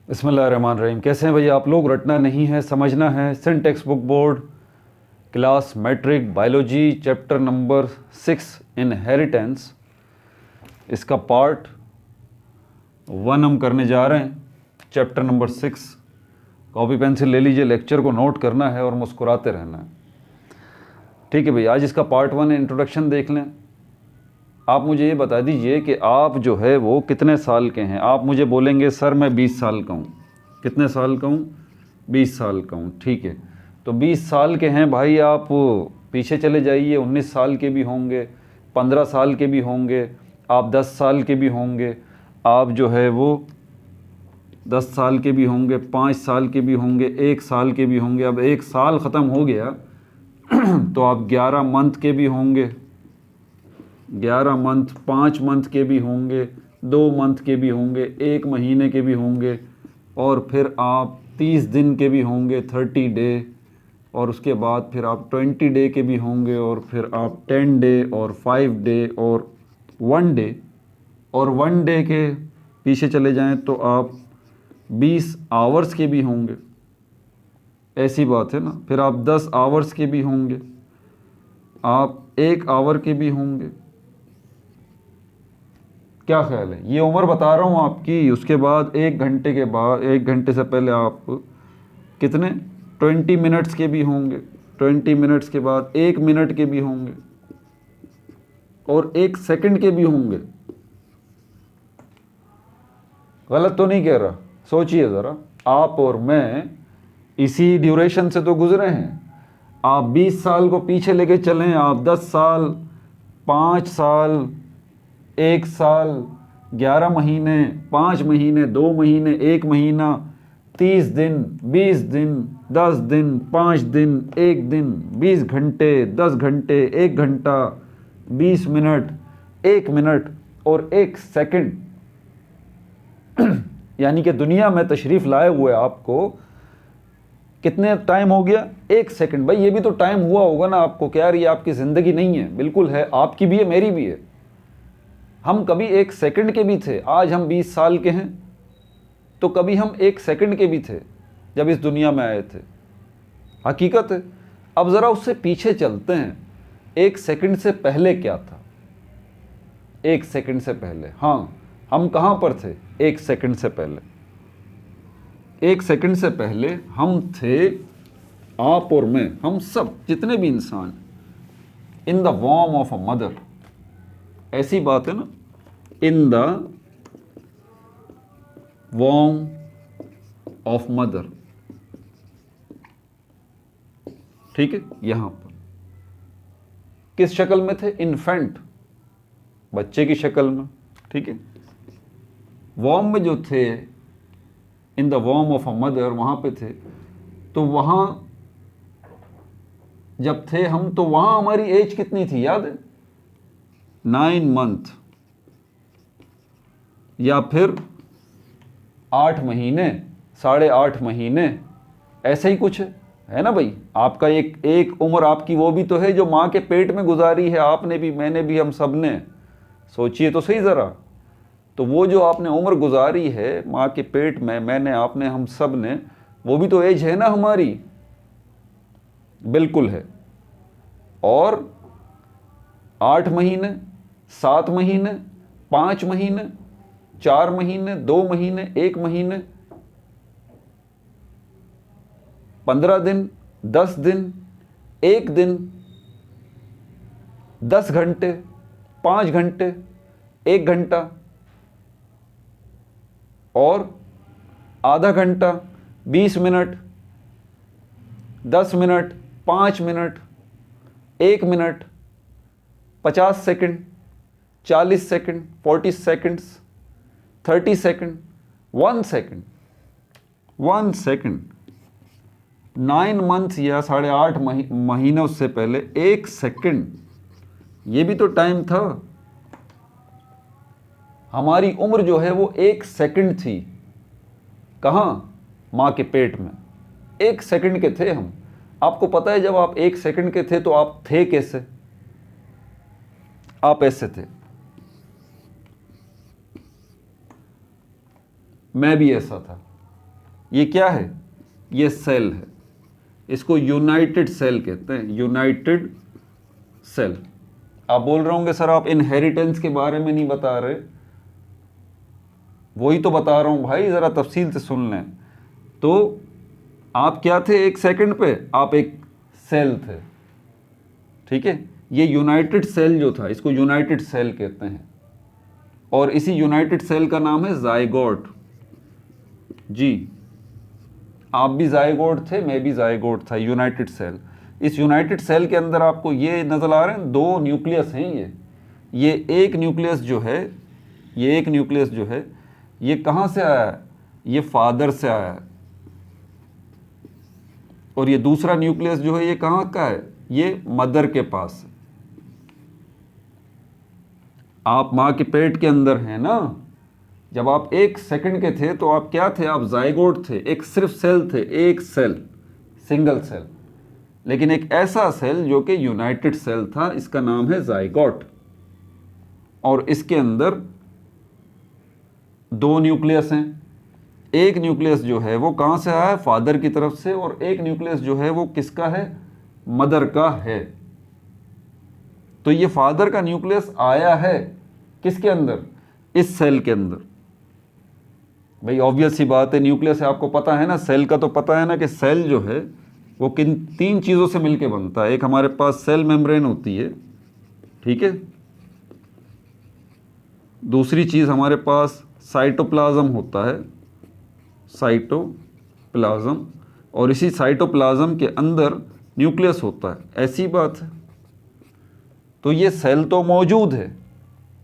बिस्मिल्लाहिर्रहमानिर्रहीम। कैसे हैं भैया आप लोग? रटना नहीं है, समझना है। Sindh textbook board class matric biology chapter number 6 inheritance, इसका पार्ट 1 हम करने जा रहे हैं। Chapter number 6। कॉपी पेंसिल ले लीजिए, लेक्चर को नोट करना है और मुस्कुराते रहना है। ठीक है भैया, आज इसका पार्ट 1 इंट्रोडक्शन देख लें। आप मुझे ये बता दीजिए कि आप जो है वो कितने साल के हैं। आप मुझे बोलेंगे सर मैं 20 साल का हूँ। कितने साल का हूँ? 20 साल का हूँ। ठीक है, तो 20 साल के हैं भाई, आप पीछे चले जाइए। 19 साल के भी होंगे, 15 साल के भी होंगे, आप 10 साल के भी होंगे, आप जो है वो 10 साल के भी होंगे, 5 साल के भी होंगे, 1 साल के भी होंगे। अब 1 साल ख़त्म हो गया तो आप 11 मंथ के भी होंगे, 11 मंथ, 5 मंथ के भी होंगे, 2 मंथ के भी होंगे, 1 महीने के भी होंगे, और फिर आप 30 दिन के भी होंगे, 30 डे, और उसके बाद फिर आप 20 डे के भी होंगे, और फिर आप 10 डे और 5 डे और 1 डे, और 1 डे के पीछे चले जाएं तो आप 20 आवर्स के भी होंगे। ऐसी बात है ना। फिर आप 10 आवर्स के भी होंगे, आप 1 आवर के भी होंगे। क्या ख्याल है? ये उम्र बता रहा हूँ आपकी। उसके बाद 1 घंटे के बाद, 1 घंटे से पहले आप कितने 20 मिनट्स के भी होंगे, 20 मिनट्स के बाद 1 मिनट के भी होंगे, और 1 सेकंड के भी होंगे। गलत तो नहीं कह रहा? सोचिए ज़रा। आप और मैं इसी ड्यूरेशन से तो गुजरे हैं। आप 20 साल को पीछे लेके चलें, आप 10 साल, 5 साल, 1 साल, 11 महीने, 5 महीने, 2 महीने, 1 महीना, 30 दिन, 20 दिन, 10 दिन, 5 दिन, 1 दिन, 20 घंटे, 10 घंटे, 1 घंटा, 20 मिनट, 1 मिनट और 1 सेकंड। यानी कि दुनिया में तशरीफ़ लाए हुए आपको कितने टाइम हो गया? 1 सेकंड। भाई ये भी तो टाइम हुआ होगा ना आपको कि यार ये आपकी ज़िंदगी नहीं है। बिल्कुल है, आपकी भी है, मेरी भी है। हम कभी 1 सेकंड के भी थे। आज हम 20 साल के हैं, तो कभी हम 1 सेकंड के भी थे जब इस दुनिया में आए थे। हकीकत है। अब ज़रा उससे पीछे चलते हैं। 1 सेकंड से पहले क्या था? 1 सेकंड से पहले, हाँ, हम कहाँ पर थे 1 सेकंड से पहले? 1 सेकंड से पहले हम थे, आप और मैं, हम सब जितने भी इंसान, इन द वॉर्म ऑफ अ मदर। ऐसी बात है ना, इन द वॉर्म ऑफ मदर। ठीक है, यहां पर किस शक्ल में थे? इन्फेंट, बच्चे की शक्ल में। ठीक है, वॉर्म में जो थे, इन द वॉर्म ऑफ अ मदर, वहां पे थे। तो वहां जब थे हम, तो वहां हमारी एज कितनी थी याद है? 9 मंथ, या फिर 8 महीने, 8.5 महीने, ऐसे ही कुछ है ना भाई। आपका एक उम्र आपकी वो भी तो है जो माँ के पेट में गुजारी है। आपने भी, मैंने भी, हम सब ने। सोचिए तो सही ज़रा। तो वो जो आपने उम्र गुजारी है माँ के पेट में, मैंने, आपने, हम सब ने, वो भी तो एज है ना हमारी। बिल्कुल है। और 8 महीने, 7 महीने, 5 महीने, 4 महीने, 2 महीने, 1 महीने, 15 दिन, 10 दिन, 1 दिन, 10 घंटे, 5 घंटे, 1 घंटा, और आधा घंटा, 20 minute, 10 minute, 5 minute, 1 minute, 50 second, 40 second, 40 seconds, 30 second, 1 second, 1 second. 9 month या 8.5 महीने उससे पहले 1 सेकंड, ये भी तो टाइम था। हमारी उम्र जो है वो 1 सेकंड थी। कहाँ? माँ के पेट में 1 सेकंड के थे हम। आपको पता है जब आप 1 सेकंड के थे तो आप थे कैसे? आप ऐसे थे। मैं भी ऐसा था। ये क्या है? ये सेल है, इसको यूनाइटेड सेल कहते हैं, यूनाइटेड सेल। आप बोल रहे होंगे सर आप इनहेरिटेंस के बारे में नहीं बता रहे, वही तो बता रहा हूं भाई, ज़रा तफसील से सुन लें। तो आप क्या थे एक सेकंड पे? आप एक सेल थे, ठीक है। ये यूनाइटेड सेल जो था, इसको यूनाइटेड सेल कहते हैं, और इसी यूनाइटेड सेल का नाम है जाइगोट। जी, आप भी जाइगोट थे, मैं भी जाइगोट था, यूनाइटेड सेल। इस यूनाइटेड सेल के अंदर आपको ये नज़र आ रहे हैं, दो न्यूक्लियस हैं। ये एक न्यूक्लियस जो है, ये एक न्यूक्लियस जो है, ये कहाँ से आया है? ये फादर से आया है। और ये दूसरा न्यूक्लियस जो है, ये कहाँ का है? ये मदर के पास है। आप माँ के पेट के अंदर हैं ना, जब आप एक सेकंड के थे तो आप क्या थे? आप जाइगोट थे, एक सिर्फ सेल थे, एक सेल, सिंगल सेल। लेकिन एक ऐसा सेल जो कि यूनाइटेड सेल था, इसका नाम है जाइगोट। और इसके अंदर दो न्यूक्लियस हैं। एक न्यूक्लियस जो है वो कहाँ से आया है? फादर की तरफ से। और एक न्यूक्लियस जो है वो किसका है? मदर का है। तो ये फादर का न्यूक्लियस आया है किसके अंदर? इस सेल के अंदर। भाई ऑब्वियस सी बात है, न्यूक्लियस है, आपको पता है ना, सेल का तो पता है ना कि सेल जो है वो किन तीन चीज़ों से मिलके बनता है। एक हमारे पास सेल मेम्ब्रेन होती है, ठीक है। दूसरी चीज़ हमारे पास साइटोप्लाज्म होता है, साइटोप्लाज्म। और इसी साइटोप्लाज्म के अंदर न्यूक्लियस होता है, ऐसी बात है। तो ये सेल तो मौजूद है।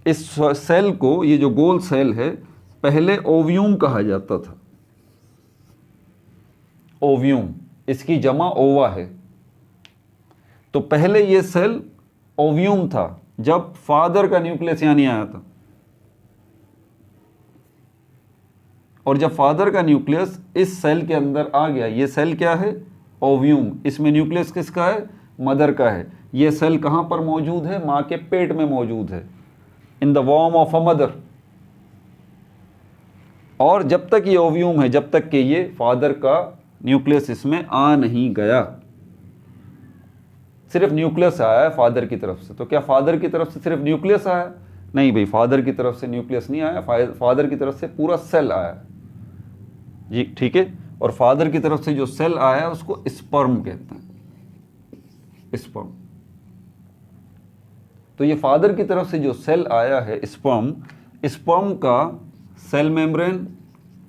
इस सेल को, ये जो गोल सेल है, पहले ओव्यूम कहा जाता था। ओव्यूम, इसकी जमा ओवा है। तो पहले ये सेल ओव्यूम था जब फादर का न्यूक्लियस यहाँ नहीं आया था। और जब फादर का न्यूक्लियस इस सेल के अंदर आ गया, ये सेल क्या है? ओव्यूम। इसमें न्यूक्लियस किसका है? मदर का है। ये सेल कहाँ पर मौजूद है? माँ के पेट में मौजूद है, इन द वॉर्म ऑफ अ मदर। और जब तक ये ओव्यूम है, जब तक कि ये फादर का न्यूक्लियस इसमें आ नहीं गया, सिर्फ न्यूक्लियस आया है फादर की तरफ से। तो क्या फादर की तरफ से सिर्फ न्यूक्लियस आया? नहीं भाई, फादर की तरफ से न्यूक्लियस नहीं आया, फादर की तरफ से पूरा सेल आया जी, ठीक है। और फादर की तरफ से जो सेल आया उसको स्पर्म कहते हैं, स्पर्म। तो ये फादर की तरफ से जो सेल आया है स्पर्म, स्पर्म का सेल मेम्ब्रेन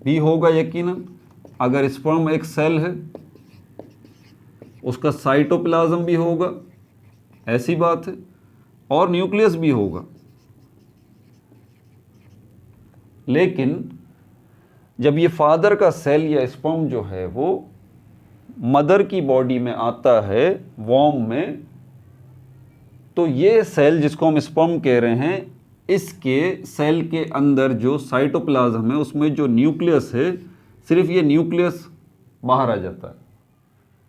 भी होगा यकीनन। अगर स्पर्म एक सेल है, उसका साइटोप्लाज्म भी होगा, ऐसी बात है। और न्यूक्लियस भी होगा। लेकिन जब ये फादर का सेल या स्पर्म जो है वो मदर की बॉडी में आता है, वॉर्म में, तो ये सेल जिसको हम स्पर्म कह रहे हैं, इसके सेल के अंदर जो साइटोप्लाज्म है उसमें जो न्यूक्लियस है, सिर्फ ये न्यूक्लियस बाहर आ जाता है,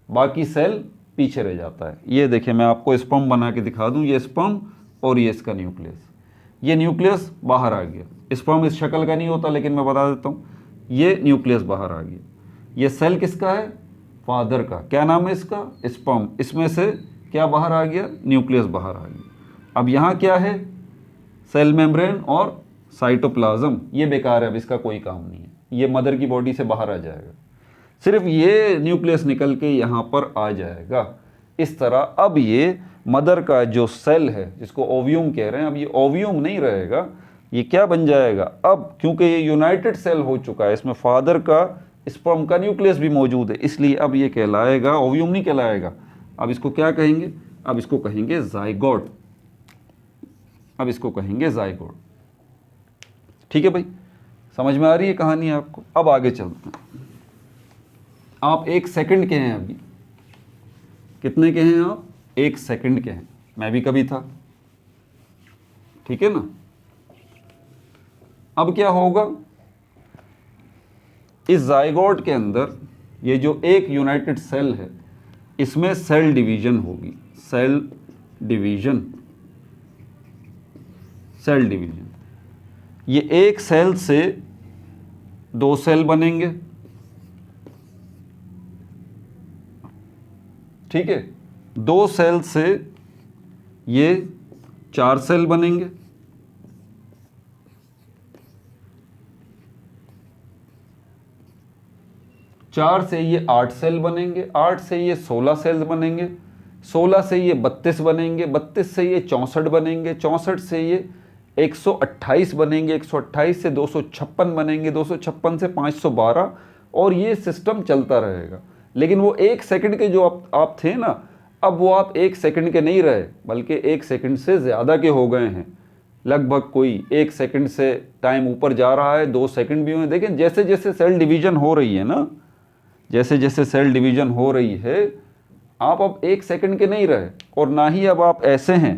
बाकी सेल पीछे रह जाता है। ये देखिए, मैं आपको स्पर्म बना के दिखा दूं, ये स्पर्म और ये इसका न्यूक्लियस। ये न्यूक्लियस बाहर आ गया। स्पर्म इस शक्ल का नहीं होता, लेकिन मैं बता देता हूँ, ये न्यूक्लियस बाहर आ गया। ये सेल किसका है? फादर का। क्या नाम है इसका? स्पर्म। इसमें से क्या बाहर आ गया? न्यूक्लियस बाहर आ गया। अब यहाँ क्या है? सेल मेम्ब्रेन और साइटोप्लाज्म। ये बेकार है, अब इसका कोई काम नहीं है, ये मदर की बॉडी से बाहर आ जाएगा। सिर्फ ये न्यूक्लियस निकल के यहाँ पर आ जाएगा इस तरह। अब ये मदर का जो सेल है, जिसको ओव्यूम कह रहे हैं, अब ये ओव्यूम नहीं रहेगा, ये क्या बन जाएगा? अब क्योंकि ये यूनाइटेड सेल हो चुका है, इसमें फादर का स्पर्म का न्यूक्लियस भी मौजूद है, इसलिए अब ये कहलाएगा, ओव्यूम नहीं कहलाएगा। अब इसको क्या कहेंगे? अब इसको कहेंगे जाइगोट। अब इसको कहेंगे जाइगोट। ठीक है भाई, समझ में आ रही है कहानी आपको? अब आगे चलते हैं। आप एक सेकंड के हैं अभी। कितने के हैं आप? एक सेकंड के हैं। मैं भी कभी था, ठीक है ना। अब क्या होगा? इस जाइगोट के अंदर ये जो एक यूनाइटेड सेल है, इसमें सेल डिवीजन होगी। Cell division, cell division. ये एक सेल से दो सेल बनेंगे, ठीक है। 2 सेल से ये 4 सेल बनेंगे, 4 से ये 8 सेल बनेंगे, 8 से ये 16 सेल्स बनेंगे, 16 से ये 32 बनेंगे, 32 से ये 64 बनेंगे, 64 से ये 128 बनेंगे, 128 से 256 बनेंगे, 256 से 512, और ये सिस्टम चलता रहेगा। लेकिन वो 1 सेकंड के जो आप थे ना, अब वो आप 1 सेकंड के नहीं रहे, बल्कि 1 सेकंड से ज़्यादा के हो गए हैं। लगभग कोई 1 सेकंड से टाइम ऊपर जा रहा है, 2 सेकंड भी हुए। देखें जैसे जैसे सेल डिवीज़न हो रही है ना, जैसे जैसे सेल डिवीज़न हो रही है, आप अब 1 सेकंड के नहीं रहे, और ना ही अब आप ऐसे हैं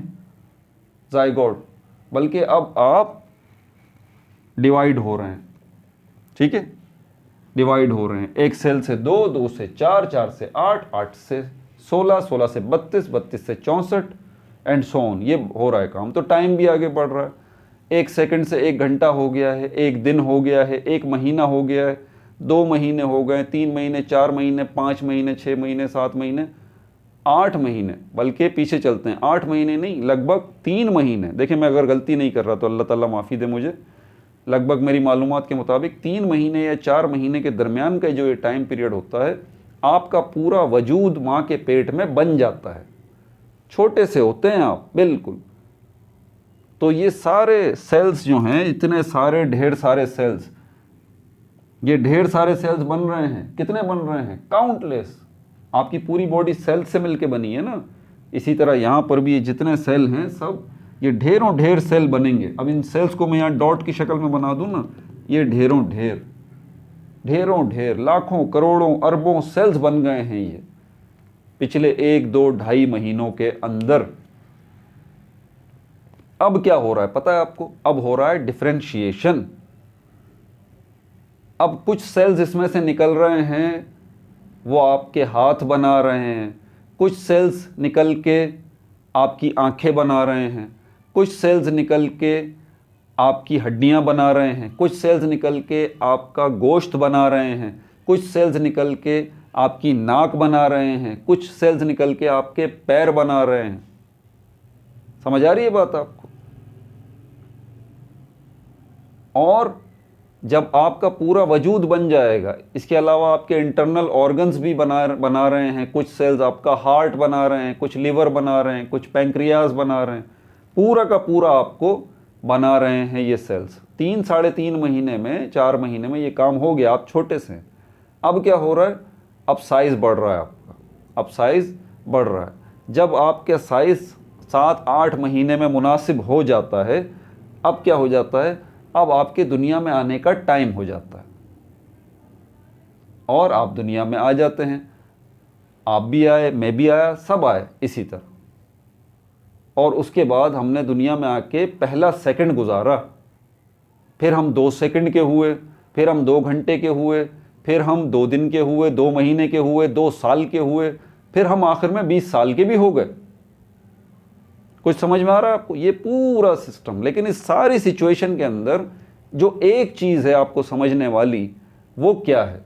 ज़ाइगोट, बल्कि अब आप डिवाइड हो रहे हैं। ठीक है, डिवाइड हो रहे हैं। 1 सेल से 2, 2 से 4, 4 से 8, 8 से 16, 16 से 32, 32 से 64 एंड सो ऑन। ये हो रहा है काम, तो टाइम भी आगे बढ़ रहा है। 1 सेकंड से 1 घंटा हो गया है, 1 दिन हो गया है, 1 महीना हो गया है, 2 महीने हो गए, 3 महीने, 4 महीने, 5 महीने, 6 महीने, 7 महीने, 8 महीने, बल्कि पीछे चलते हैं, 8 महीने नहीं, लगभग 3 महीने। देखिए मैं अगर गलती नहीं कर रहा तो अल्लाह ताला माफ़ी दे मुझे, लगभग मेरी मालूमात के मुताबिक 3 महीने या 4 महीने के दरमियान का जो ये टाइम पीरियड होता है, आपका पूरा वजूद माँ के पेट में बन जाता है। छोटे से होते हैं आप बिल्कुल। तो ये सारे सेल्स जो हैं, इतने सारे ढेर सारे सेल्स, ये ढेर सारे सेल्स बन रहे हैं। कितने बन रहे हैं? काउंटलेस। आपकी पूरी बॉडी सेल से मिलके बनी है ना, इसी तरह यहाँ पर भी ये जितने सेल हैं सब, ये ढेरों ढेर सेल बनेंगे। अब इन सेल्स को मैं यहाँ डॉट की शक्ल में बना दूँ ना, ये ढेरों ढेर, ढेरों ढेर, लाखों करोड़ों अरबों सेल्स बन गए हैं ये पिछले 1, 2, 2.5 महीनों के अंदर। अब क्या हो रहा है पता है आपको? अब हो रहा है डिफरेंशिएशन। अब कुछ सेल्स इसमें से निकल रहे हैं, वो आपके हाथ बना रहे हैं, कुछ सेल्स निकल के आपकी आंखें बना रहे हैं, कुछ सेल्स निकल के आपकी हड्डियां बना रहे हैं, कुछ सेल्स निकल के आपका गोश्त बना रहे हैं, कुछ सेल्स निकल के आपकी नाक बना रहे हैं, कुछ सेल्स निकल के आपके पैर बना रहे हैं। समझ आ रही है बात आपको? और जब आपका पूरा वजूद बन जाएगा, इसके अलावा आपके इंटरनल ऑर्गन्स भी बना रहे हैं, कुछ सेल्स आपका हार्ट बना रहे हैं, कुछ लिवर बना रहे हैं, कुछ पैंक्रियाज बना रहे हैं, पूरा का पूरा आपको बना रहे हैं ये सेल्स। 3, 3.5 महीने में, 4 महीने में ये काम हो गया। आप छोटे से, अब क्या हो रहा है? अब साइज़ बढ़ रहा है आपका, अब साइज़ बढ़ रहा है। जब आपके साइज़ 7, 8 महीने में मुनासिब हो जाता है, अब क्या हो जाता है? अब आपके दुनिया में आने का टाइम हो जाता है, और आप दुनिया में आ जाते हैं। आप भी आए, मैं भी आया, सब आए इसी तरह। और उसके बाद हमने दुनिया में आके पहला सेकंड गुजारा, फिर हम 2 सेकंड के हुए, फिर हम 2 घंटे के हुए, फिर हम 2 दिन के हुए, 2 महीने के हुए, 2 साल के हुए, फिर हम आखिर में 20 साल के भी हो गए। कुछ समझ में आ रहा है आपको? ये पूरा सिस्टम। लेकिन इस सारी सिचुएशन के अंदर जो एक चीज़ है आपको समझने वाली, वो क्या है?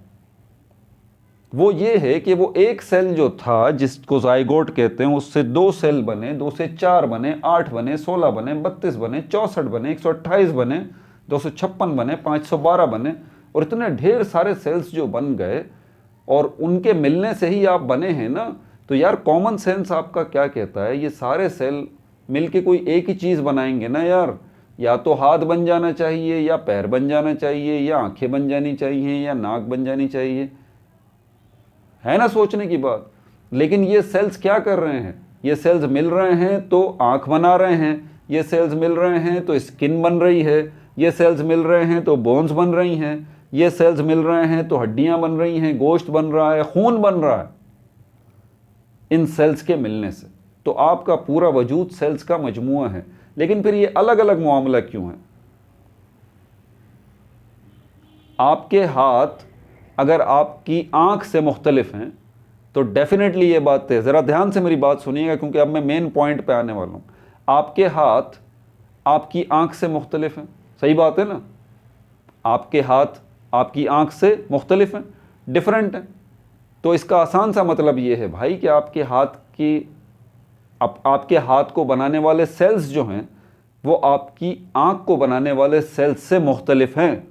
वो ये है कि वो एक सेल जो था, जिसको ज़ाइगोट कहते हैं, उससे 2 सेल बने, 2 से 4 बने, 8 बने, 16 बने, 32 बने, 64 बने, 128 बने, 256 बने, 512 बने, और इतने ढेर सारे सेल्स जो बन गए, और उनके मिलने से ही आप बने हैं ना। तो यार कॉमन सेंस आपका क्या कहता है? ये सारे सेल मिलके कोई एक ही चीज़ बनाएंगे ना यार। या तो हाथ बन जाना चाहिए, या पैर बन जाना चाहिए, या आंखें बन जानी चाहिए, या नाक बन जानी चाहिए, है ना सोचने की बात। लेकिन ये सेल्स क्या कर रहे हैं? ये सेल्स मिल रहे हैं तो आंख बना रहे हैं, ये सेल्स मिल रहे हैं तो स्किन बन रही है, ये सेल्स मिल रहे हैं तो बोन्स बन रही हैं, ये सेल्स मिल रहे हैं तो हड्डियां बन रही हैं, गोश्त बन रहा है, खून बन रहा है इन सेल्स के मिलने से। तो आपका पूरा वजूद सेल्स का मजमुआ है। लेकिन फिर ये अलग अलग मामला क्यों है? आपके हाथ अगर आपकी आंख से मुख्तलिफ हैं तो डेफिनेटली ये बात है, ज़रा ध्यान से मेरी बात सुनिएगा क्योंकि अब मैं मेन पॉइंट पे आने वाला हूँ। आपके हाथ आपकी आंख से मुख्तलिफ हैं, सही बात है ना? आपके हाथ आपकी आंख से मुख्तलिफ हैं, डिफरेंट हैं। तो इसका आसान सा मतलब ये है भाई कि आपके हाथ को बनाने वाले सेल्स जो हैं वो आपकी आँख को बनाने वाले सेल्स से मुख्तलिफ हैं।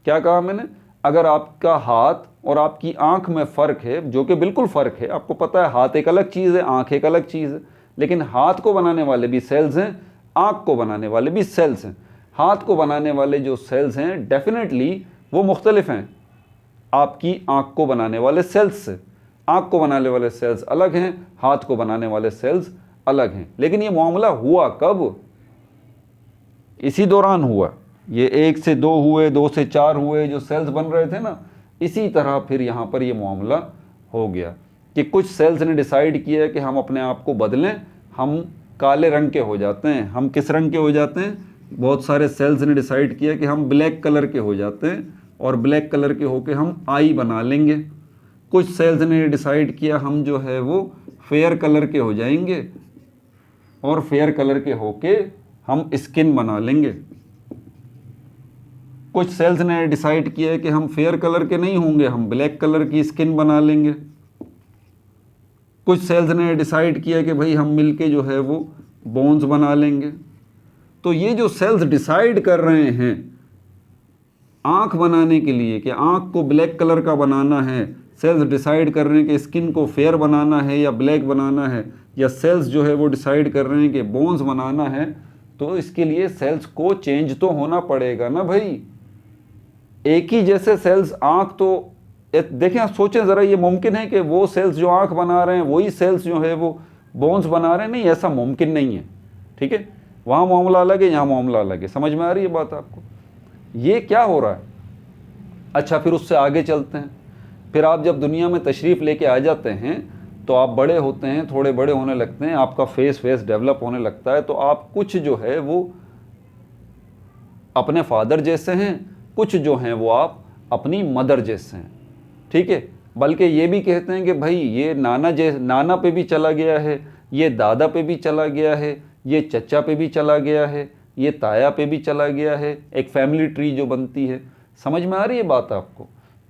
क्या कहा मैंने? अगर आपका हाथ और आपकी आँख में फ़र्क है, जो कि बिल्कुल फ़र्क है, आपको पता है हाथ एक अलग चीज़ है, आँख एक अलग चीज़ है, लेकिन हाथ को बनाने वाले भी सेल्स हैं, आँख को बनाने वाले भी सेल्स हैं। हाथ को बनाने वाले जो सेल्स हैं डेफिनेटली वो मुख्तलिफ हैं आपकी आँख को बनाने वाले सेल्स से। आँख को बनाने वाले सेल्स अलग हैं, हाथ को बनाने वाले सेल्स अलग हैं। लेकिन ये मामला हुआ कब? इसी दौरान हुआ। ये 1 से 2 हुए, 2 से 4 हुए, जो सेल्स बन रहे थे ना, इसी तरह फिर यहाँ पर ये मामला हो गया कि कुछ सेल्स ने डिसाइड किया कि हम अपने आप को बदलें, हम काले रंग के हो जाते हैं। हम किस रंग के हो जाते हैं? बहुत सारे सेल्स ने डिसाइड किया कि हम ब्लैक कलर के हो जाते हैं और ब्लैक कलर के होके हम आई बना लेंगे। कुछ सेल्स ने डिसाइड किया हम जो है वो फेयर कलर के हो जाएंगे और फेयर कलर के होके हम स्किन बना लेंगे। कुछ सेल्स ने डिसाइड किया कि हम फेयर कलर के नहीं होंगे, हम ब्लैक कलर की स्किन बना लेंगे। कुछ सेल्स ने डिसाइड किया कि भाई हम मिलके जो है वो बोन्स बना लेंगे। तो ये जो सेल्स डिसाइड कर रहे हैं आँख बनाने के लिए कि आँख को ब्लैक कलर का बनाना है, सेल्स डिसाइड कर रहे हैं कि स्किन को फेयर बनाना है या ब्लैक बनाना है, या सेल्स जो है वो डिसाइड कर रहे हैं कि बोन्स बनाना है, तो इसके लिए सेल्स को चेंज तो होना पड़ेगा ना भाई। एक ही जैसे सेल्स आँख तो देखें, आप सोचें ज़रा, ये मुमकिन है कि वो सेल्स जो आँख बना रहे हैं वही सेल्स जो है वो बोन्स बना रहे हैं? नहीं, ऐसा मुमकिन नहीं है। ठीक है, वहाँ मामला अलग है, यहाँ मामला अलग है। समझ में आ रही है बात आपको? ये क्या हो रहा है? अच्छा, फिर उससे आगे चलते हैं। फिर आप जब दुनिया में तशरीफ़ लेके आ जाते हैं तो आप बड़े होते हैं, थोड़े बड़े होने लगते हैं, आपका फेस डेवलप होने लगता है, तो आप कुछ जो है वो अपने फादर जैसे हैं, कुछ जो हैं वो आप अपनी मदर जैसे हैं। ठीक है, बल्कि ये भी कहते हैं कि भाई ये नाना पे भी चला गया है, ये दादा पे भी चला गया है, ये चचा पे भी चला गया है, ये ताया पे भी चला गया है। एक फैमिली ट्री जो बनती है, समझ में आ रही है बात आपको?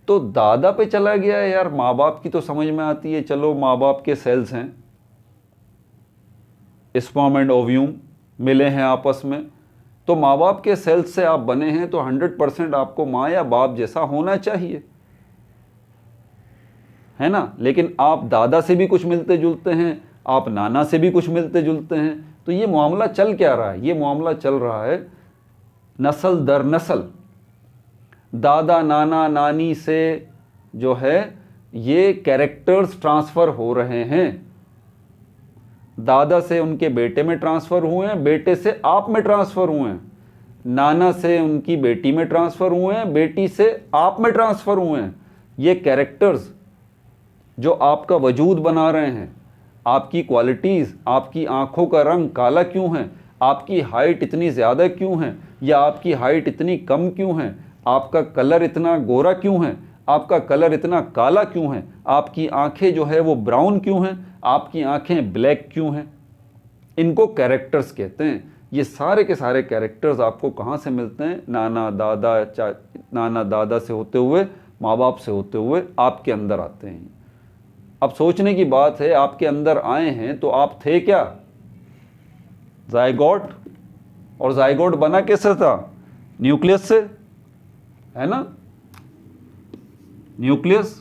तो दादा पे चला गया है यार, माँ बाप की तो समझ में आती है, चलो माँ बाप के सेल्स हैं, स्पर्म एंड ओव्यूम मिले हैं आपस में, तो माँ बाप के सेल्स से आप बने हैं, तो 100% आपको माँ या बाप जैसा होना चाहिए, है ना? लेकिन आप दादा से भी कुछ मिलते जुलते हैं, आप नाना से भी कुछ मिलते जुलते हैं। तो ये मामला चल क्या रहा है? ये मामला चल रहा है नस्ल दर नस्ल, दादा नाना नानी से जो है ये कैरेक्टर्स ट्रांसफ़र हो रहे हैं। दादा से उनके बेटे में ट्रांसफ़र हुए हैं, बेटे से आप में ट्रांसफ़र हुए हैं, नाना से उनकी बेटी में ट्रांसफ़र हुए हैं, बेटी से आप में ट्रांसफ़र हुए हैं। ये कैरेक्टर्स जो आपका वजूद बना रहे हैं, आपकी क्वालिटीज़, आपकी आँखों का रंग काला क्यों है, आपकी हाइट इतनी ज़्यादा क्यों है या आपकी हाइट इतनी कम क्यों है, आपका कलर इतना गोरा क्यों है, आपका कलर इतना काला क्यों है, आपकी आँखें जो है वो ब्राउन क्यों हैं, आपकी आँखें ब्लैक क्यों हैं, इनको कैरेक्टर्स कहते हैं। ये सारे के सारे कैरेक्टर्स आपको कहाँ से मिलते हैं? नाना दादा से होते हुए, माँ बाप से होते हुए आपके अंदर आते हैं। अब सोचने की बात है, आपके अंदर आए हैं तो आप थे क्या? जायगोट। और जायगोट बना कैसे था? न्यूक्लियस से, है ना? न्यूक्लियस।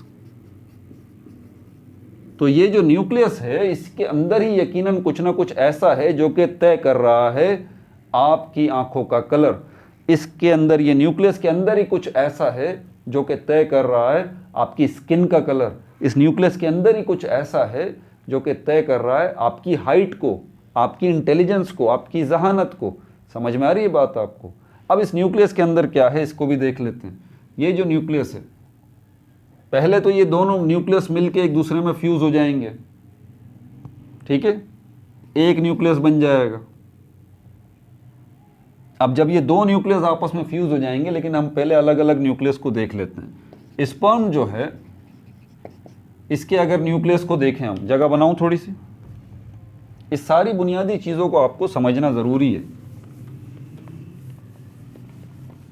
तो ये जो न्यूक्लियस है, इसके अंदर ही यकीनन कुछ ना कुछ ऐसा है जो कि तय कर रहा है आपकी आंखों का कलर। इसके अंदर, ये न्यूक्लियस के अंदर ही कुछ ऐसा है जो कि तय कर रहा है आपकी स्किन का कलर। इस न्यूक्लियस के अंदर ही कुछ ऐसा है जो कि तय कर रहा है आपकी हाइट को, आपकी इंटेलिजेंस को, आपकी जहानत को। समझ में आ रही है बात आपको? अब इस न्यूक्लियस के अंदर क्या है, इसको भी देख लेते हैं। ये जो न्यूक्लियस है, पहले तो ये दोनों न्यूक्लियस मिलके एक दूसरे में फ्यूज हो जाएंगे। ठीक है, एक न्यूक्लियस बन जाएगा। अब जब ये दो न्यूक्लियस आपस में फ्यूज हो जाएंगे, लेकिन हम पहले अलग अलग न्यूक्लियस को देख लेते हैं। स्पर्म जो है, इसके अगर न्यूक्लियस को देखें, हम जगह बनाऊं थोड़ी सी, इस सारी बुनियादी चीज़ों को आपको समझना ज़रूरी है।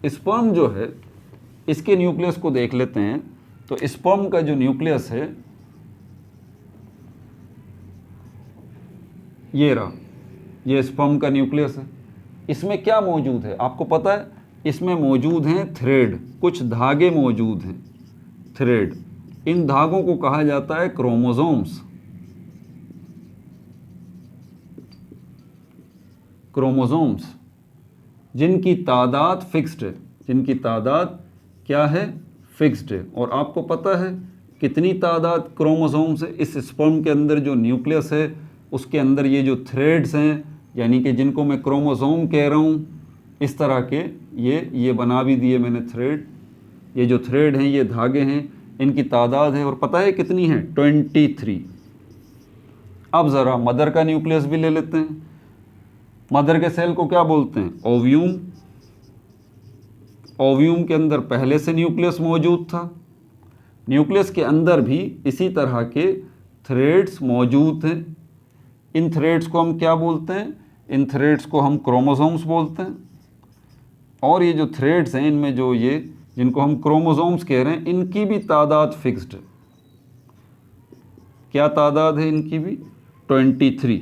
स्पर्म जो है, इसके न्यूक्लियस को देख लेते हैं तो स्पर्म का जो न्यूक्लियस है ये रहा, ये स्पर्म का न्यूक्लियस है। इसमें क्या मौजूद है आपको पता है? इसमें मौजूद हैं थ्रेड, कुछ धागे मौजूद हैं, थ्रेड। इन धागों को कहा जाता है क्रोमोसोम्स। क्रोमोसोम्स जिनकी तादाद फिक्स्ड है, जिनकी तादाद क्या है? फिक्स्ड है। और आपको पता है कितनी तादाद क्रोमोसोम्स है? इस स्पर्म के अंदर जो न्यूक्लियस है उसके अंदर ये जो थ्रेड्स हैं, यानी कि जिनको मैं क्रोमोसोम कह रहा हूँ, इस तरह के ये बना भी दिए मैंने थ्रेड। ये जो थ्रेड हैं ये धागे हैं, इनकी तादाद है और पता है कितनी है? 23। अब ज़रा मदर का न्यूक्लियस भी ले लेते हैं। मदर के सेल को क्या बोलते हैं? ओव्यूम। ओव्यूम के अंदर पहले से न्यूक्लियस मौजूद था। न्यूक्लियस के अंदर भी इसी तरह के थ्रेड्स मौजूद हैं। इन थ्रेड्स को हम क्या बोलते हैं? इन थ्रेड्स को हम क्रोमोसोम्स बोलते हैं। और ये जो थ्रेड्स हैं इनमें जो ये जिनको हम क्रोमोसोम्स कह रहे हैं, इनकी भी तादाद फिक्स्ड है। क्या तादाद है इनकी भी? 23।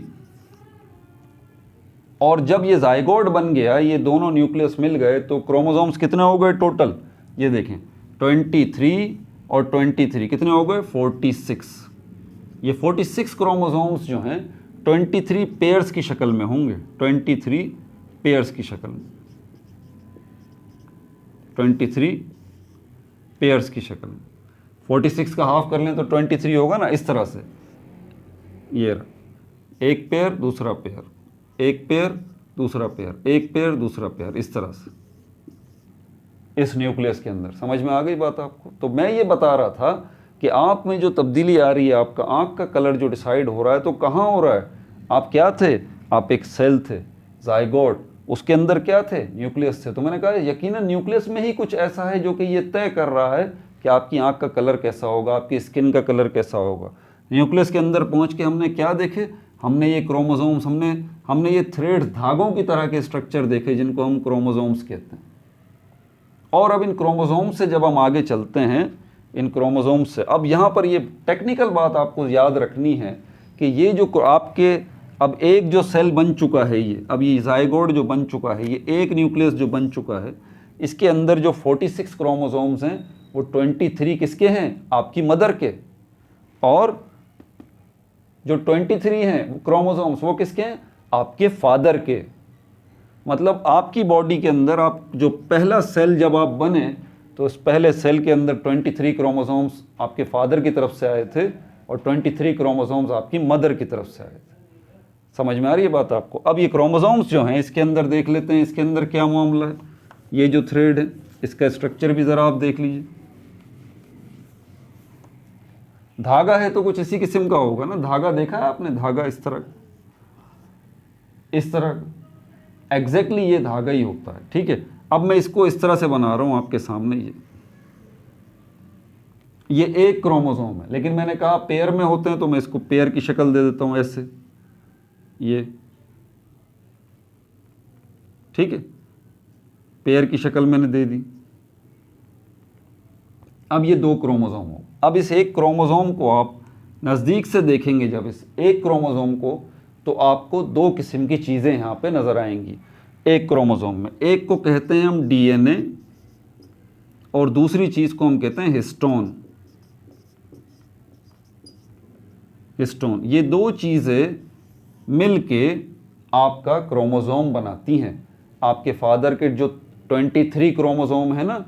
और जब ये जाइगोट बन गया, ये दोनों न्यूक्लियस मिल गए, तो क्रोमोसोम्स कितने हो गए टोटल? ये देखें 23 और 23 कितने हो गए? 46। ये 46 क्रोमोसोम्स जो हैं 23 पेयर्स की शक्ल में होंगे, 23 पेयर्स की शक्ल में, 23 पेयर्स की शक्ल में। 46 का हाफ कर लें तो 23 होगा ना, इस तरह से। ये रहा, एक पेयर दूसरा पेयर, एक पेयर दूसरा पेयर, एक पेयर दूसरा पेयर, इस तरह से इस न्यूक्लियस के अंदर। समझ में आ गई बात आपको? तो मैं ये बता रहा था कि आँख में जो तब्दीली आ रही है, आपका आँख का कलर जो डिसाइड हो रहा है, तो कहाँ हो रहा है? आप क्या थे? आप एक सेल थे, जाइगोट, उसके अंदर क्या थे? न्यूक्लियस थे। तो मैंने कहा यकीनन न्यूक्लियस में ही कुछ ऐसा है जो कि ये तय कर रहा है कि आपकी आँख का कलर कैसा होगा, आपकी स्किन का कलर कैसा होगा। न्यूक्लियस के अंदर पहुँच के हमने क्या देखे? हमने ये क्रोमोसोम्स, हमने ये थ्रेड, धागों की तरह के स्ट्रक्चर देखे जिनको हम क्रोमोसोम्स कहते हैं। और अब इन क्रोमोसोम्स से जब हम आगे चलते हैं, इन क्रोमोसोम्स से, अब यहाँ पर ये टेक्निकल बात आपको याद रखनी है कि ये जो आपके अब एक जो सेल बन चुका है, ये अब ये जाइगोट जो बन चुका है, ये एक न्यूक्लियस जो बन चुका है, इसके अंदर जो 46 क्रोमोसोम्स हैं वो 23 किसके हैं? आपकी मदर के। और जो 23 हैं क्रोमोसोम्स वो किसके हैं? आपके फादर के। मतलब आपकी बॉडी के अंदर आप जो पहला सेल जब आप बने, तो उस पहले सेल के अंदर 23 क्रोमोसोम्स आपके फादर की तरफ से आए थे और 23 क्रोमोसोम्स आपकी मदर की तरफ से आए थे। समझ में आ रही है बात आपको? अब ये क्रोमोसोम्स जो हैं इसके अंदर देख लेते हैं, इसके अंदर क्या मामला है। ये जो थ्रेड है इसका स्ट्रक्चर भी ज़रा आप देख लीजिए। धागा है तो कुछ इसी किस्म का होगा ना। धागा देखा है आपने? धागा इस तरह एग्जैक्टली ये धागा ही होता है। ठीक है, अब मैं इसको इस तरह से बना रहा हूँ आपके सामने। ये एक क्रोमोसोम है, लेकिन मैंने कहा पेयर में होते हैं तो मैं इसको पेयर की शक्ल दे देता हूँ ऐसे। ये ठीक है, पेयर की शक्ल मैंने दे दी। अब ये दो क्रोमोसोम हो। अब इस एक क्रोमोसोम को आप नज़दीक से देखेंगे, जब इस एक क्रोमोसोम को, तो आपको दो किस्म की चीज़ें यहाँ पे नज़र आएंगी एक क्रोमोसोम में। एक को कहते हैं हम डीएनए और दूसरी चीज़ को हम कहते हैं हिस्टोन। हिस्टोन, ये दो चीज़ें मिलके आपका क्रोमोसोम बनाती हैं। आपके फादर के जो 23 क्रोमोसोम है ना,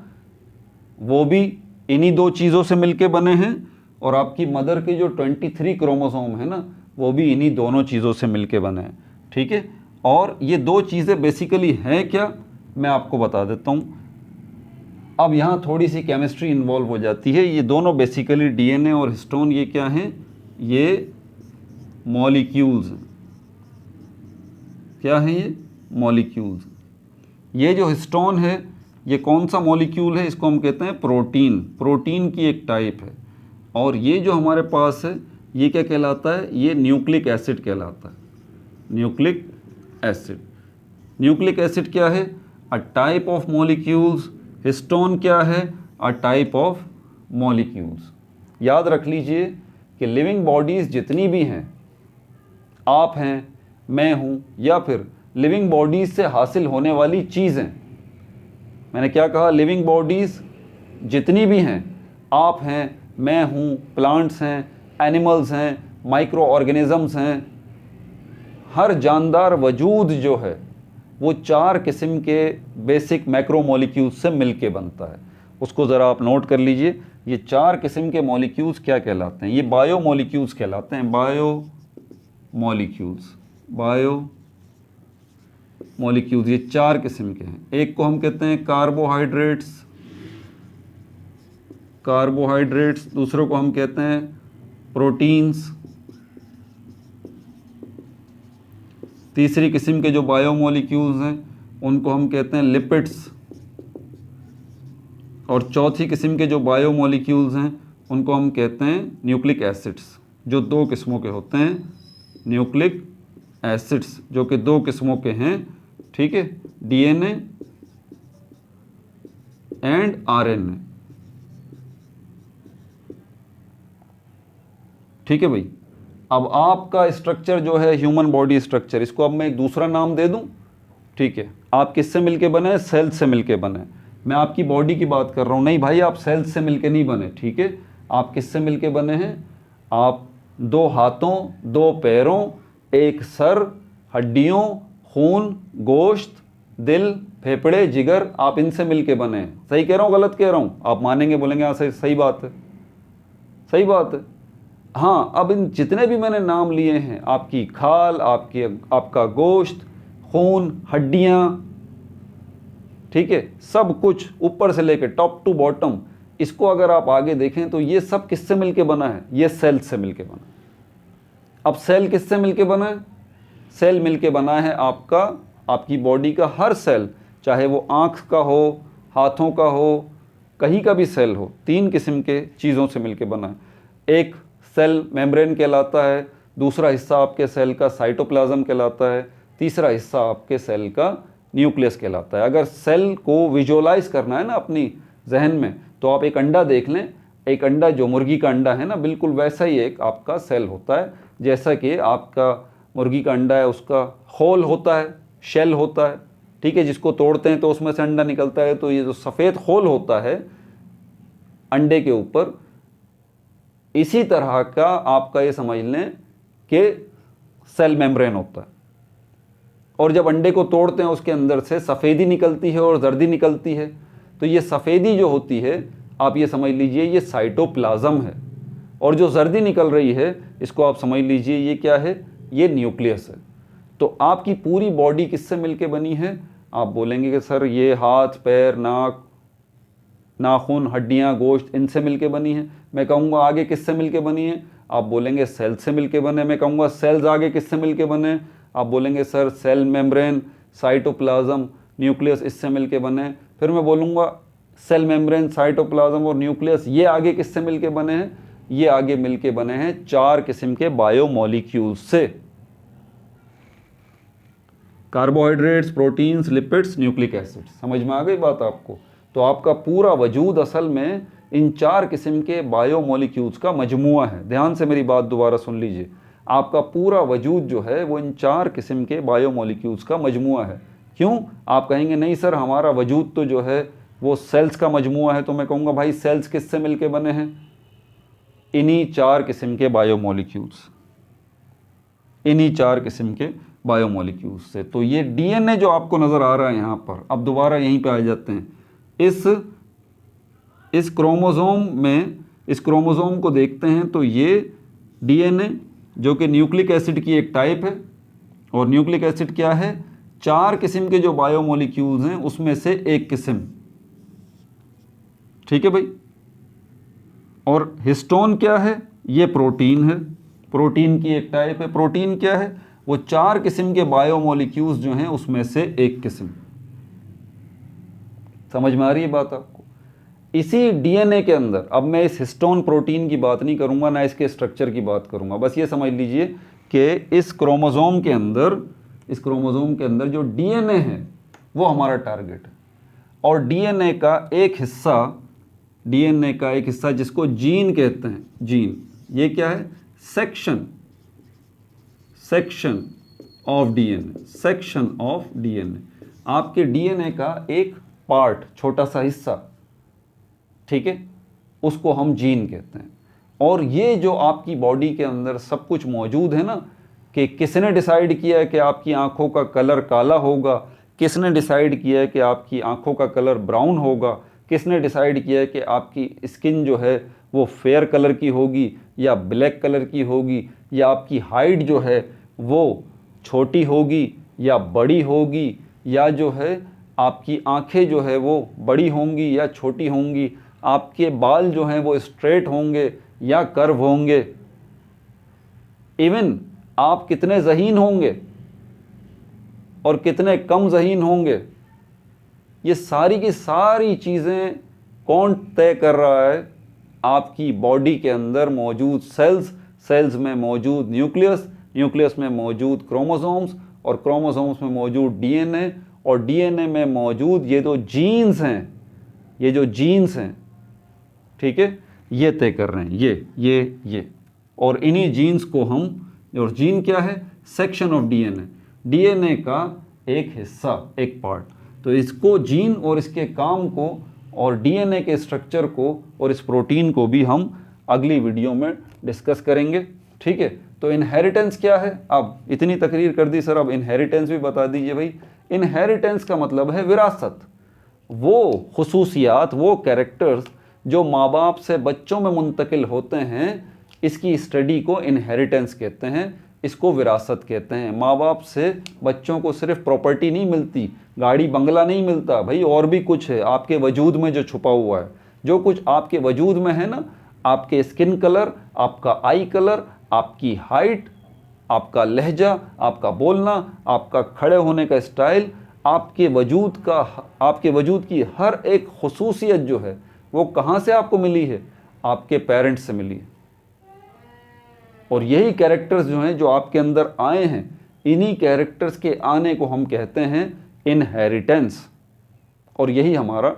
वो भी इन्हीं दो चीज़ों से मिलके बने हैं, और आपकी मदर के जो 23 क्रोमोसोम है ना, वो भी इन्हीं दोनों चीज़ों से मिलके बने हैं। ठीक है, और ये दो चीज़ें बेसिकली हैं क्या, मैं आपको बता देता हूँ। अब यहाँ थोड़ी सी केमिस्ट्री इन्वॉल्व हो जाती है। ये दोनों बेसिकली डीएनए और हिस्टोन, ये क्या हैं? ये मॉलिक्यूल्स। क्या है ये? मॉलिक्यूल्स। ये जो हिस्टोन है ये कौन सा मॉलिक्यूल है? इसको हम कहते हैं प्रोटीन। प्रोटीन की एक टाइप है। और ये जो हमारे पास है ये क्या कहलाता है? ये न्यूक्लिक एसिड कहलाता है। Nucleic acid. न्यूक्लिक एसिड क्या है? A type of molecules. Histone क्या है? A type of molecules. याद रख लीजिए कि लिविंग बॉडीज़ जितनी भी हैं, आप हैं, मैं हूँ, या फिर लिविंग बॉडीज़ से हासिल होने वाली चीज़ें, मैंने क्या कहा, लिविंग बॉडीज़ जितनी भी हैं, आप हैं, मैं हूँ, प्लांट्स हैं, एनिमल्स हैं, माइक्रो ऑर्गेनिज़म्स हैं, हर जानदार वजूद जो है वो 4 किस्म के बेसिक मैक्रो मॉलिक्यूल्स से मिलके बनता है। उसको ज़रा आप नोट कर लीजिए। ये 4 किस्म के मॉलिक्यूल्स क्या कहलाते हैं? ये बायो मॉलिक्यूल्स कहलाते हैं। बायो मॉलिक्यूल्स ये 4 किस्म के हैं। एक को हम कहते हैं कार्बोहाइड्रेट्स, दूसरों को हम कहते हैं प्रोटीन्स, तीसरी किस्म के जो बायो मॉलिक्यूल्स हैं उनको हम कहते हैं लिपिड्स, और चौथी किस्म के जो बायो मॉलिक्यूल्स हैं उनको हम कहते हैं न्यूक्लिक एसिड्स, जो 2 किस्मों के होते हैं। न्यूक्लिक एसिड्स जो कि 2 किस्मों के हैं, ठीक है, डीएनए एंड आरएनए। ठीक है भाई। अब आपका स्ट्रक्चर जो है ह्यूमन बॉडी स्ट्रक्चर, इसको अब मैं एक दूसरा नाम दे दूं, ठीक है। आप किससे मिलके बने? सेल्स से मिलके बने। मैं आपकी बॉडी की बात कर रहा हूं, नहीं भाई आप सेल्स से मिलके नहीं बने, ठीक है। आप किससे मिलके बने हैं? आप 2 हाथों, 2 पैरों, 1 सर, हड्डियों, खून, गोश्त, दिल, फेफड़े, जिगर, आप इनसे मिलके बने हैं। सही कह रहा हूँ गलत कह रहा हूँ? आप मानेंगे, बोलेंगे हाँ सही बात है, सही बात है। हाँ, अब इन जितने भी मैंने नाम लिए हैं, आपकी खाल, आपका गोश्त, खून, हड्डियाँ, ठीक है, सब कुछ ऊपर से लेकर टॉप टू बॉटम, इसको अगर आप आगे देखें तो ये सब किससे मिलके बना है? ये सेल से मिलके बना। अब सेल किससे मिलके बना है? सेल मिलके बना है आपकी बॉडी का हर सेल, चाहे वो आँख का हो, हाथों का हो, कहीं का भी सेल हो, 3 किस्म के चीज़ों से मिलके बना है। एक सेल मेम्ब्रेन कहलाता है, दूसरा हिस्सा आपके सेल का साइटोप्लाज्म कहलाता है, तीसरा हिस्सा आपके सेल का न्यूक्लियस कहलाता है। अगर सेल को विजुअलाइज करना है ना अपनी जहन में, तो आप एक अंडा देख लें। एक अंडा जो मुर्गी का अंडा है ना, बिल्कुल वैसा ही एक आपका सेल होता है। जैसा कि आपका मुर्गी का अंडा है, उसका होल होता है, शेल होता है, ठीक है, जिसको तोड़ते हैं तो उसमें से अंडा निकलता है। तो ये जो सफ़ेद होल होता है अंडे के ऊपर, इसी तरह का आपका ये समझ लें कि सेल मेम्ब्रेन होता है। और जब अंडे को तोड़ते हैं उसके अंदर से सफ़ेदी निकलती है और जर्दी निकलती है। तो ये सफ़ेदी जो होती है, आप ये समझ लीजिए ये साइटोप्लाज्म है, और जो जर्दी निकल रही है इसको आप समझ लीजिए ये क्या है? ये न्यूक्लियस है। तो आपकी पूरी बॉडी किससे मिलके बनी है? आप बोलेंगे कि सर ये हाथ, पैर, नाक, नाखून, हड्डियाँ, गोश्त, इनसे मिलके बनी है। मैं कहूँगा आगे किससे मिलके बनी है? आप बोलेंगे सेल से मिलके बने। मैं कहूँगा सेल्स आगे किससे मिलके बने? आप बोलेंगे sir cell membrane, cytoplasm, nucleus इससे मिलके बने। फिर मैं बोलूँगा सेल मेम्ब्रेन, साइटोप्लाज्म और न्यूक्लियस ये आगे किससे मिलके बने हैं? ये आगे मिलके बने हैं 4 किस्म के बायोमॉलिक्यूल्स से। Carbohydrates, proteins, lipids, nucleic acids. समझ में आ गई बात आपको? तो आपका पूरा वजूद असल में इन 4 किस्म के बायोमॉलिक्यूल्स का मजमुआ है। ध्यान से मेरी बात दोबारा सुन लीजिए। आपका पूरा वजूद जो है वो इन 4 किस्म के बायोमॉलिक्यूल्स का मजमुआ है। क्यों? आप कहेंगे नहीं सर हमारा वजूद तो जो है वो सेल्स का मजमुआ है। तो मैं कहूँगा भाई सेल्स किससे मिलके बने हैं? इन्हीं 4 किस्म के बायोमॉलिक्यूल्स, इन्हीं 4 किस्म के बायोमॉलिक्यूल्स से। तो ये डीएनए जो आपको नज़र आ रहा है यहाँ पर, अब दोबारा यहीं पे आ जाते हैं। इस क्रोमोसोम में, इस क्रोमोसोम को देखते हैं तो ये डीएनए जो कि न्यूक्लिक एसिड की एक टाइप है, और न्यूक्लिक एसिड क्या है? 4 किस्म के जो बायोमॉलिक्यूल्स हैं उसमें से एक किस्म, ठीक है भाई। और हिस्टोन क्या है? ये प्रोटीन है, प्रोटीन की एक टाइप है। प्रोटीन क्या है? वो 4 किस्म के बायोमॉलिक्यूल्स जो हैं उसमें से एक किस्म। समझ में आ रही है बात आपको? इसी डीएनए के अंदर, अब मैं इस हिस्टोन प्रोटीन की बात नहीं करूंगा, ना इसके स्ट्रक्चर की बात करूंगा, बस ये समझ लीजिए कि इस क्रोमोसोम के अंदर जो डीएनए है वो हमारा टारगेट है। और डीएनए का एक हिस्सा डीएनए का एक हिस्सा जिसको जीन कहते हैं, जीन, ये क्या है, section of DNA, section of DNA, आपके डीएनए का एक पार्ट, छोटा सा हिस्सा, ठीक है, उसको हम जीन कहते हैं। और ये जो आपकी बॉडी के अंदर सब कुछ मौजूद है ना, कि किसने डिसाइड किया है कि आपकी आंखों का कलर काला होगा, किसने डिसाइड किया है कि आपकी आंखों का कलर ब्राउन होगा, किसने डिसाइड किया है कि आपकी स्किन जो है वो फेयर कलर की होगी या ब्लैक कलर की होगी, या आपकी हाइट जो है वो छोटी होगी या बड़ी होगी, या जो है आपकी आंखें जो है वो बड़ी होंगी या छोटी होंगी, आपके बाल जो हैं वो स्ट्रेट होंगे या कर्व होंगे, इवन आप कितने ज़हीन होंगे और कितने कम ज़हीन होंगे, ये सारी की सारी चीज़ें कौन तय कर रहा है, आपकी बॉडी के अंदर मौजूद सेल्स, सेल्स में मौजूद न्यूक्लियस, न्यूक्लियस में मौजूद क्रोमोसोम्स, और क्रोमोसोम्स में मौजूद डीएनए, और डीएनए में मौजूद ये जो जीन्स हैं, ये जो जीन्स हैं, ठीक है, ये तय कर रहे हैं, ये और इन्हीं जीन्स को हम, और जीन क्या है, सेक्शन ऑफ डीएनए, डीएनए का एक हिस्सा, एक पार्ट, तो इसको जीन और इसके काम को और डीएनए के स्ट्रक्चर को और इस प्रोटीन को भी हम अगली वीडियो में डिस्कस करेंगे, ठीक है। तो इनहेरिटेंस क्या है, अब इतनी तकरीर कर दी सर, अब इनहेरिटेंस भी बता दीजिए भाई। इनहेरिटेंस का मतलब है विरासत, वो खुसूसियात, वो कैरेक्टर्स जो माँ बाप से बच्चों में मुंतकिल होते हैं, इसकी स्टडी को इनहेरिटेंस कहते हैं, इसको विरासत कहते हैं। माँ बाप से बच्चों को सिर्फ प्रॉपर्टी नहीं मिलती, गाड़ी बंगला नहीं मिलता भाई, और भी कुछ है आपके वजूद में जो छुपा हुआ है। जो कुछ आपके वजूद में है ना, आपके स्किन कलर, आपका आई कलर, आपकी हाइट, आपका लहजा, आपका बोलना, आपका खड़े होने का स्टाइल, आपके वजूद की हर एक खुसूसियत जो है वो कहाँ से आपको मिली है, आपके पेरेंट्स से मिली है। और यही कैरेक्टर्स जो हैं जो आपके अंदर आए हैं, इन्हीं कैरेक्टर्स के आने को हम कहते हैं इनहेरिटेंस, और यही हमारा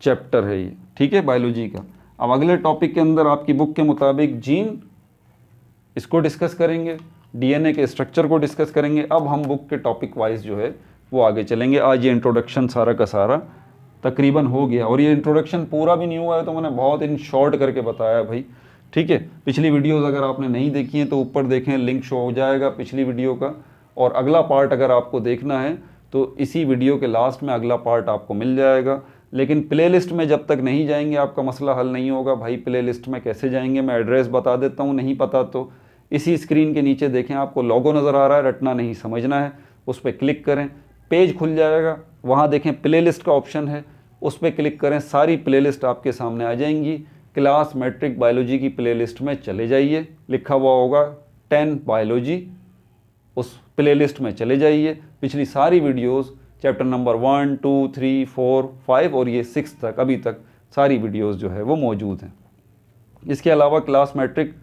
चैप्टर है ये, ठीक है, बायोलॉजी का। अब अगले टॉपिक के अंदर आपकी बुक के मुताबिक जीन, इसको डिस्कस करेंगे, डीएनए के स्ट्रक्चर को डिस्कस करेंगे। अब हम बुक के टॉपिक वाइज जो है वो आगे चलेंगे। आज ये इंट्रोडक्शन सारा का सारा तकरीबन हो गया, और ये इंट्रोडक्शन पूरा भी नहीं हुआ है तो मैंने बहुत इन शॉर्ट करके बताया भाई, ठीक है। पिछली वीडियोस अगर आपने नहीं देखी हैं तो ऊपर देखें, लिंक शो हो जाएगा पिछली वीडियो का, और अगला पार्ट अगर आपको देखना है तो इसी वीडियो के लास्ट में अगला पार्ट आपको मिल जाएगा। लेकिन प्लेलिस्ट में जब तक नहीं जाएंगे आपका मसला हल नहीं होगा भाई। प्लेलिस्ट में कैसे जाएंगे, मैं एड्रेस बता देता हूँ, नहीं पता तो इसी स्क्रीन के नीचे देखें, आपको लोगो नज़र आ रहा है, रटना नहीं समझना है, उस पर क्लिक करें, पेज खुल जाएगा, वहाँ देखें प्लेलिस्ट का ऑप्शन है, उस पर क्लिक करें, सारी प्लेलिस्ट आपके सामने आ जाएंगी। क्लास मैट्रिक बायोलॉजी की प्लेलिस्ट में चले जाइए, लिखा हुआ होगा 10 बायोलॉजी, उस प्लेलिस्ट में चले जाइए। पिछली सारी वीडियोस चैप्टर नंबर 1, 2, 3, 4, 5 और ये 6 तक, अभी तक सारी वीडियोस जो है वो मौजूद हैं। इसके अलावा क्लास मैट्रिक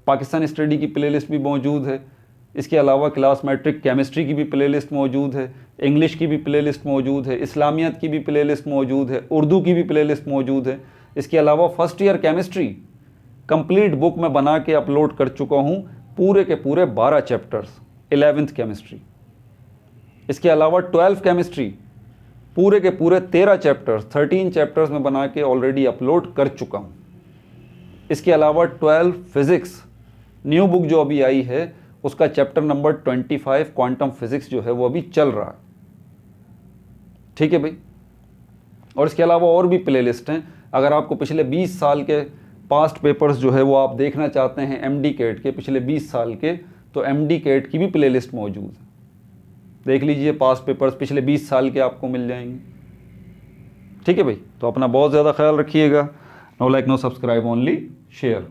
पाकिस्तान स्टडी की प्लेलिस्ट भी मौजूद है। इसके अलावा क्लास मैट्रिक केमिस्ट्री की भी प्लेलिस्ट मौजूद है, इंग्लिश की भी प्लेलिस्ट मौजूद है, इस्लामियत की भी प्लेलिस्ट मौजूद है, उर्दू की भी प्लेलिस्ट मौजूद है। इसके अलावा first year chemistry complete book में बना के अपलोड कर चुका हूँ, पूरे के पूरे 12 चैप्टर्स 11th केमिस्ट्री। इसके अलावा 12th केमिस्ट्री पूरे के पूरे 13 चैप्टर्स 13 चैप्टर्स में बना के ऑलरेडी अपलोड कर चुका हूँ। इसके अलावा 12 फिज़िक्स न्यू बुक जो अभी आई है उसका चैप्टर नंबर 25 क्वांटम फिज़िक्स जो है वो अभी चल रहा है, ठीक है भाई। और इसके अलावा और भी प्लेलिस्ट हैं। अगर आपको पिछले 20 साल के पास्ट पेपर्स जो है वो आप देखना चाहते हैं एमडी कैट के पिछले 20 साल के, तो एमडी कैट की भी प्लेलिस्ट मौजूद है, देख लीजिए, पास्ट पेपर्स पिछले 20 साल के आपको मिल जाएंगे, ठीक है भाई। तो अपना बहुत ज़्यादा ख्याल रखिएगा। No like no subscribe, only share.